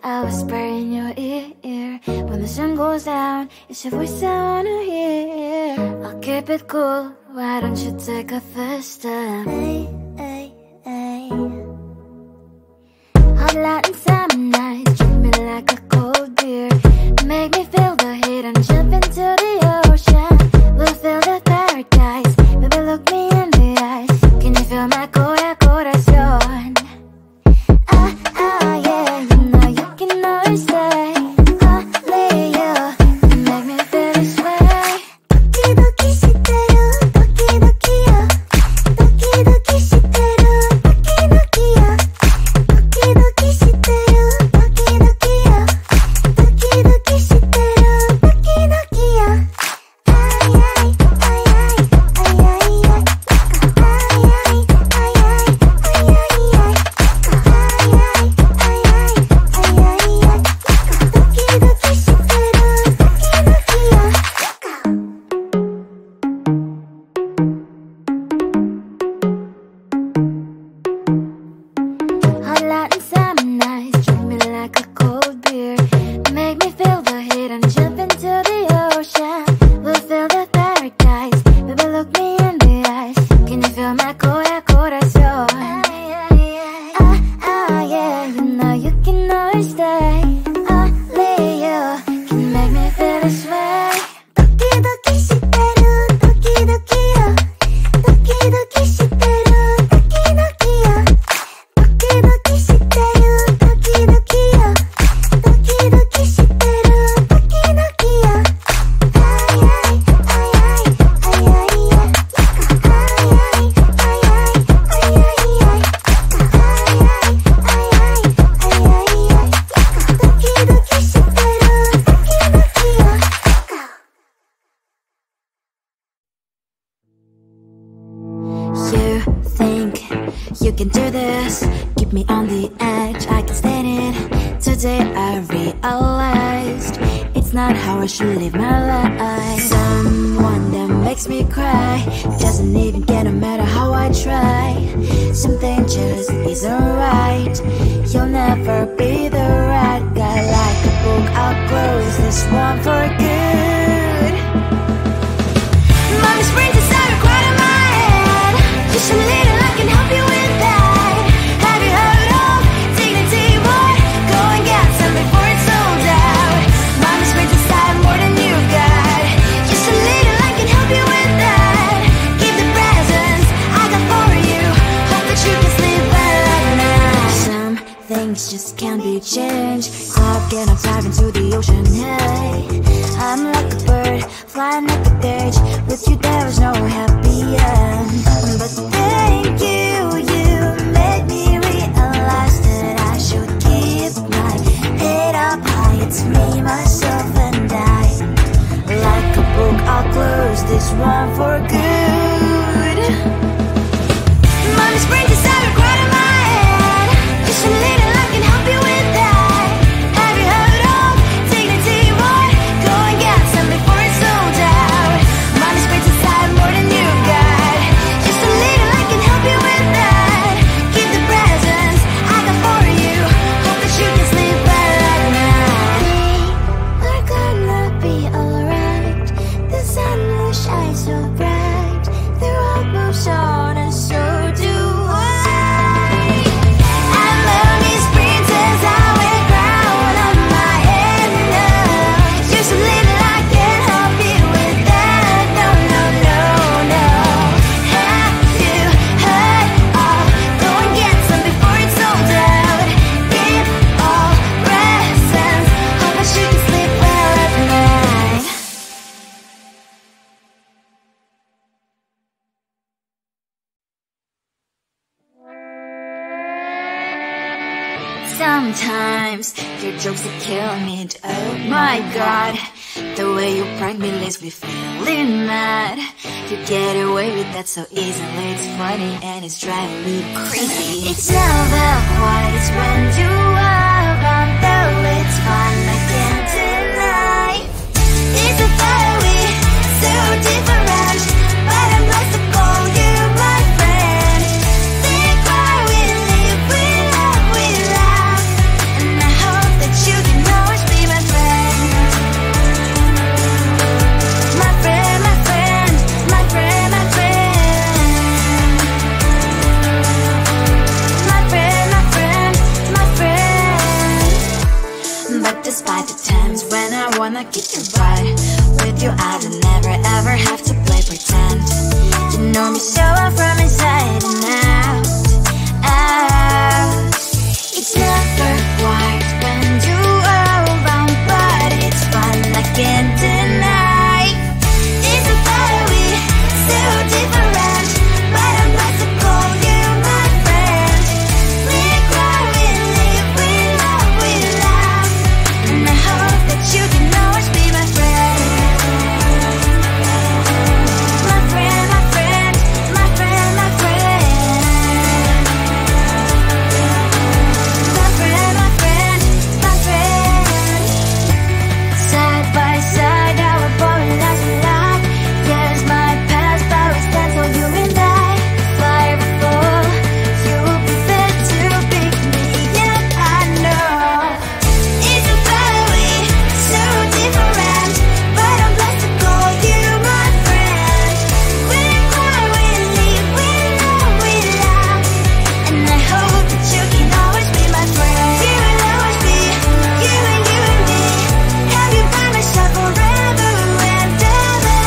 I whisper in your ear. When the sun goes down, it's your voice I wanna hear. I'll keep it cool, why don't you take a first step? Hey, hey, hey. Hot light and summer nights, treat me like a cold beer. Make me feel the heat and jump into the ocean. We'll feel the paradise, baby look me in the eyes. Can you feel my corazón? Yeah, you know you can always stay. Only you can make me feel this way. 도끼도끼 시대로 도끼도끼야. 도끼도끼 시대로 도끼도끼야. 도끼도끼 시대로 도끼도끼야. 도끼도끼 시대로 도끼도끼야. Hot light and summer nights, treat me like a cold beer. Make me feel the heat and jump into the ocean. We'll feel the paradise, baby look me in the eyes. Can you feel my corazón? Yeah, you know you can always stay. Only you can make me feel this way. 도끼도끼 시대로 도끼도끼야. 도끼도끼 시대로 도끼도끼야. 도끼도끼 시대로 도끼도끼야. 도끼도끼 시대로 도끼도끼야. You think you can do this, keep me on the edge, I can stand it. Today I realized it's not how I should live my life. Someone that makes me cry doesn't even get no matter how I try. Something just isn't right. You'll never be the right guy. Like a book, I'll close this one for good. Mommy springs inside a quiet in my head. Just a little, I can help you with that. Have you heard of dignity, boy? Go and get some before it's sold out. Mommy springs inside more than you got. Just a little, I can help you with that. Keep the presents I got for you. Hope that you can sleep well at night. Some things just can't be changed. How can I dive into the ocean? Hey, I'm like a bird flying at the cage. With you there is no happy end. But thank you, you made me realize that I should keep my head up high. It's me, myself and I. Like a book, I'll close this one for good. Mommy springs inside a quiet in my head. Just a little, I can help you with that. Have you heard of dignity, boy? Go and get some before it's sold out. Mommy springs inside more than you got. Just a little, I can help you with that. Keep the presents I got for you. Hope that you can sleep well at night. We're gonna be alright. The sun will shine so bright. The road moves on and so do I. And lonely sprinters, I will crown on my head now. Just a little, I can help you with that. No, no, no, no. Have you heard of? Go and get some before it's sold out. Give all presents. Hope that you can sleep well at night. Sometimes your jokes that kill me. Oh my god, the way you prank me leaves me feeling mad. You get away with that so easily. It's funny and it's driving me crazy. It's never quite as when you are around, though it's fun, I can't deny. It's a fiery, so different, but I'm blessed to call you my friend. Think why we live, we love, and I hope that never have to play pretend. You know me so well from inside and out, out. It's never quiet when you are around, but it's fun, I can't deny. It's a better we, so different, but I'm glad to call you my friend. We cry, we live, we love, we laugh, and I hope that you can always be my friend. My friend, my friend, my friend, my friend. My friend, my friend, my friend. Side by side, our body lies alive. Yes, my past, but we stand so you and I. Fire before you will be there to pick me, yet I know it's a better way, so different, but I'm blessed to call you my friend. We cry, we live, we love, we laugh, and I hope that you can always be my friend. You will always be you and me. Have you by my side forever and ever.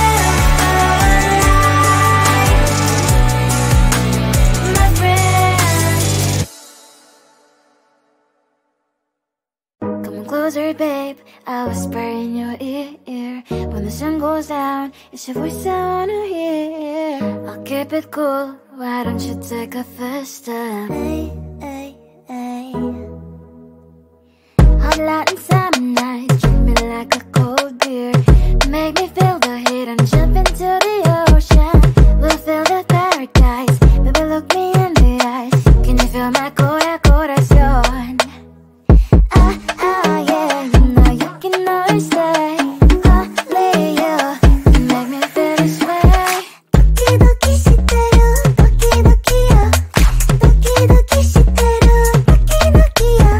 My friend. Come closer, babe, I'll whisper in your ear. When the sun goes down, it's your voice I wanna hear. I'll keep it cool, why don't you take a first step? Hey, hey, hey. Hot light and summer night, treat me like a cold beer. Make me feel the heat and jump into the ocean. We'll feel the paradise, baby look me in the eyes. Can you feel my corazón? Ah, ah, yeah, you know you can always stay. Only you can make me feel this way. Doki doki shiteru, doki doki yo. Doki doki shiteru, doki doki yo.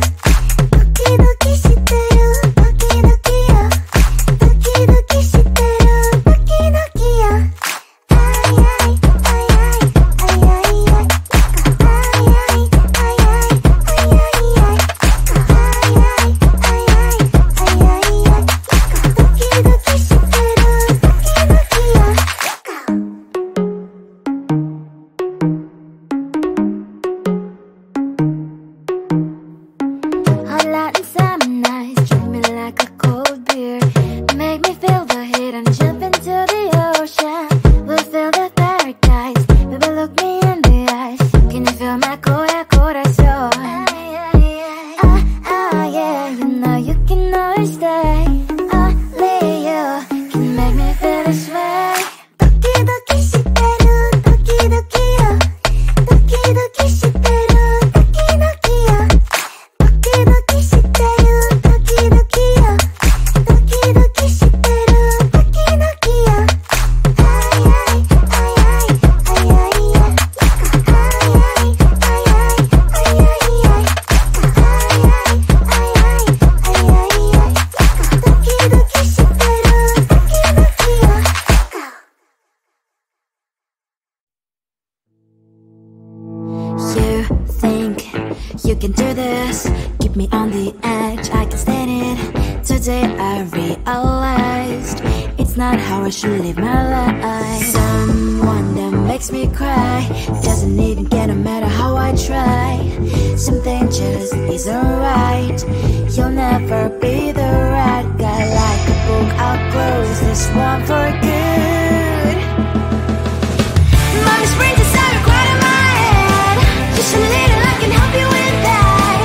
Doki doki shiteru, doki doki yo. Doki doki shiteru, doki doki yo. Ay ay ay ay ay ay ay. Ay ay ay ay ay ay ay. Hot light and summer nights, treat me like a cold beer. Make me feel the heat and jump into the ocean. We'll feel the paradise, baby look me in the eyes. Can you feel my corazón? Ah, ah, yeah, you know you can always stay. Only you can make me feel this way. Doki doki shiteru, doki doki yo. Doki doki shiteru, doki doki yo. Doki doki shiteru, doki doki yo. Doki doki shiteru, doki doki yo. Ay ay ay ay ay ay ay. Ay ay ay ay ay ay ay. Ay ay ay ay ay ay ay. Doki doki shiteru, doki doki yo. You think you can do this, keep me on the edge, I can stand it. Today I realized it's not how I should live my life. Someone that makes me cry doesn't even get no matter how I try. Something just isn't right. You'll never be the right guy. Like a book, I'll close this one for good. Mommy springs inside a quiet in my head. Just a little, I can help you with that.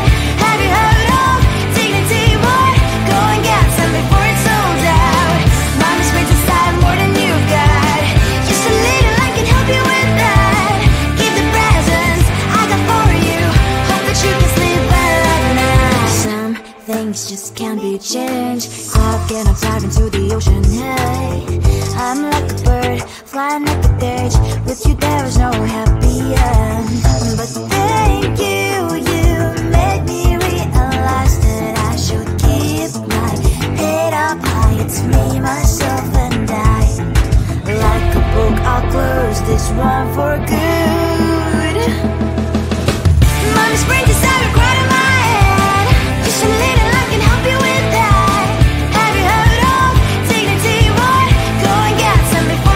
Have you heard of dignity, boy? Go and get some before it's sold out. Mommy springs inside more than you've got. Just a little, I can help you with that. Keep the presents I got for you. Hope that you can sleep well at night. Some things just can't be changed. How can I dive into the ocean? Hey, I'm like a bird flying like a cage. With you there is no happy end. But thank you, you made me realize that I should keep my head up high. It's me, myself and I. Like a book, I'll close this one for good. Mommy springs inside a quiet in my head. Just a little, I can help you with that. Have you heard of dignity, boy? Go and get some before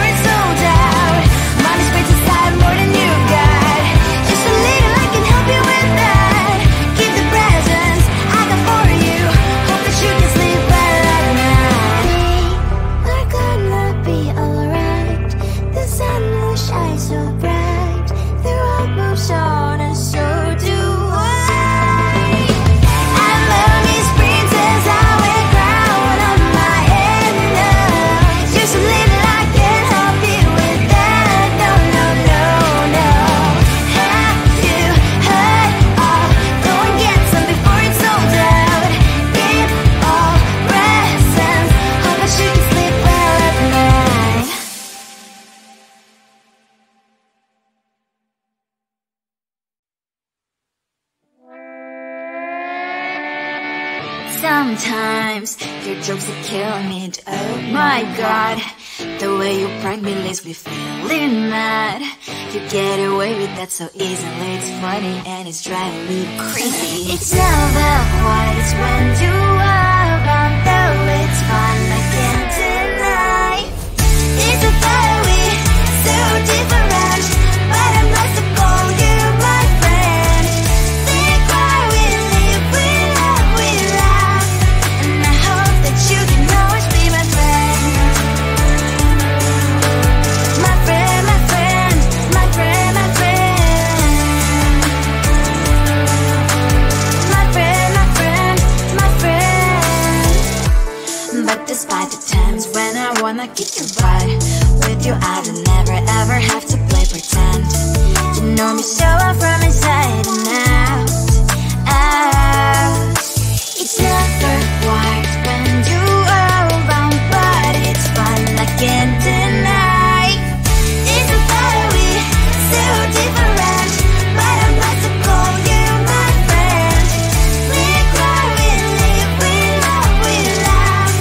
Sometimes your jokes are killing me. Oh my god, the way you prank me leaves me feeling mad. You get away with that so easily. It's funny and it's driving me crazy. It's never quite when you are around, though it's fun, I can't deny. It's a very so different, but I'm blessed to call you my friend. We cry, we live, we love, we laugh, and I hope that you can always be my friend. My friend, my friend, my friend, my friend. My friend, my friend, my friend. But despite the times when I wanna kick your butt, with you I don't never ever have to play pretend. You know me so well from inside and out, out. It's never quite when you are around, but it's fun, I can't deny. It's a very so different, but I'm glad to call you my friend. We cry, we live, we love, we laugh,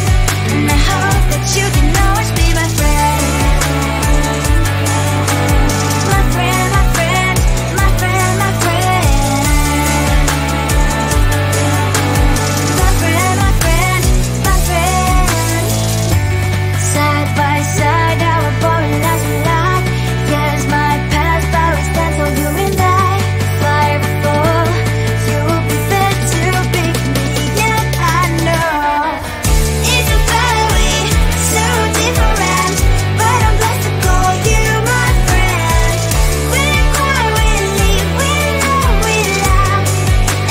and I hope that you can always be my friend. My friend, my friend, my friend, my friend. My friend, my friend, my friend. Side by side, our body last a lot. Yes, my past always stands on you and I. Fire before you will be there to pick me, yet I know it's a very so different, but I'm blessed to call you my friend. We cry, we live, we love, we laugh,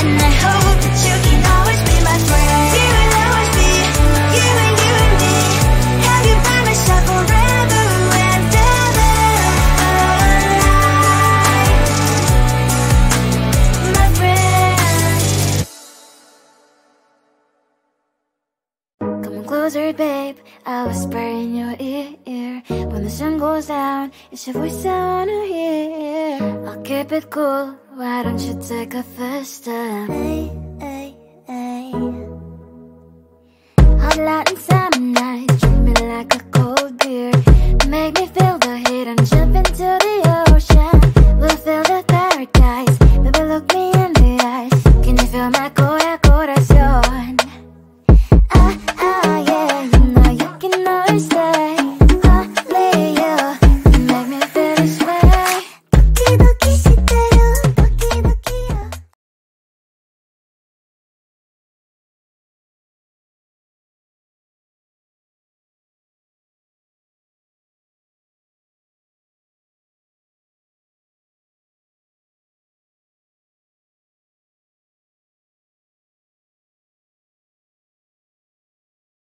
and I hope that you can always be my friend. You will always be you and me. Have you by my side forever and ever. My friend. Come closer, babe, I'll whisper in your ear. When the sun goes down, it's your voice I wanna hear. I'll keep it cool, why don't you take a first step? Hey, hey, hey. Hot light in summer nights, treat me like a cold beer. Make me feel the heat, I'm jumping